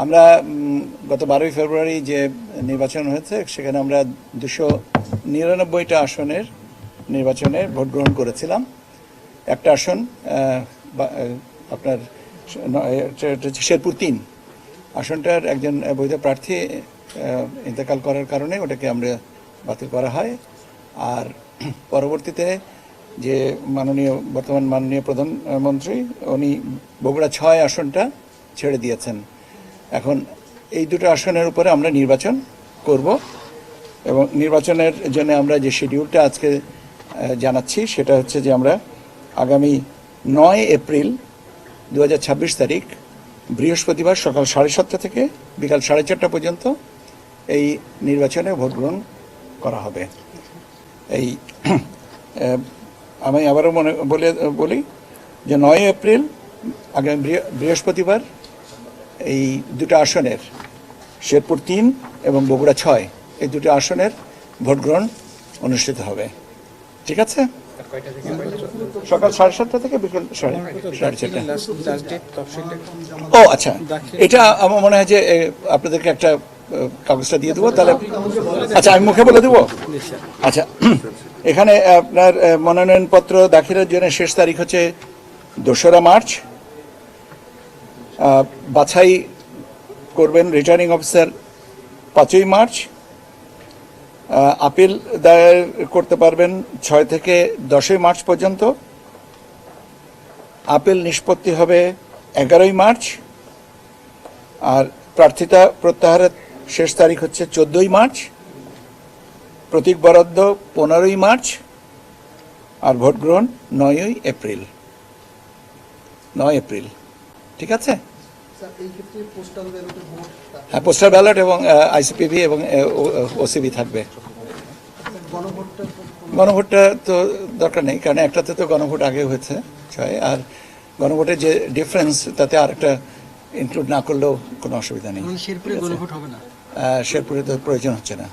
আমরা গত 12ই ফেব্রুয়ারি যে নির্বাচন হয়েছে সেখানে আমরা 299টা আসনের নির্বাচনে ভোট গ্রহণ করেছিলাম। একটা আসন আপনার শেরপুর 3 আসনটার একজন বৈধ প্রার্থী ইন্তেকাল করার কারণে ওটাকে আমরা বাতিল করা হয়। আর পরবর্তীতে যে বর্তমান মাননীয় প্রধানমন্ত্রী উনি বগুড়া 6 আসনটা ছেড়ে দিয়েছেন। এখন এই দুটো আসনের উপরে আমরা নির্বাচন করব এবং নির্বাচনের জন্য আমরা যে শিডিউলটা আজকে জানাচ্ছি সেটা হচ্ছে যে আমরা আগামী 9 এপ্রিল 2026 তারিখ বৃহস্পতিবার সকাল 7:30 থেকে বিকাল 4:30 পর্যন্ত এই নির্বাচনে ভোট গ্রহণ করা হবে। এই আমি আবারও বলি যে 9 এপ্রিল আগামী বৃহস্পতিবার এই দুটো আসনের শেরপুর 3 এবং বগুড়া 6 এই দুটো আসনের ভোট গ্রহণ অনুষ্ঠিত হবে। ঠিক আছে? সকাল 7:30 থেকে বিকেল 4:30। ও আচ্ছা, এটা আমার মনে হয় যে আপনাদেরকে একটা কাগজটা দিয়ে দেবো তাহলে। আচ্ছা, আমি মুখে বলে দেবো। আচ্ছা, এখানে আপনার মনোনয়নপত্র দাখিলের জন্য শেষ তারিখ হচ্ছে 2রা মার্চ। বাছাই করবেন রিটার্নিং অফিসার 5ই মার্চ। আপিল দায়ের করতে পারবেন 6 থেকে 10ই মার্চ পর্যন্ত। আপিল নিষ্পত্তি হবে 11ই মার্চ। আর প্রার্থিতা প্রত্যাহারের শেষ তারিখ হচ্ছে 14ই মার্চ। প্রতীক বরাদ্দ 15ই মার্চ। আর ভোট গ্রহণ 9ই এপ্রিল। 9 এপ্রিল। ঠিক আছে? হ্যাঁ, পোস্টাল ব্যালট এবং আইসিপিবি এবং ওসিবি থাকবে। গণভোটটা তো দরকার নেই, কারণ একটাতে তো গণভোট আগে হয়েছে 6, আর গণভোটের যে ডিফারেন্স তাতে আরেকটা ইনক্লুড না করলেও কোনো অসুবিধা নেই। শেরপুরে গণভোট হবে না, শেরপুরে তো প্রয়োজন হচ্ছে না।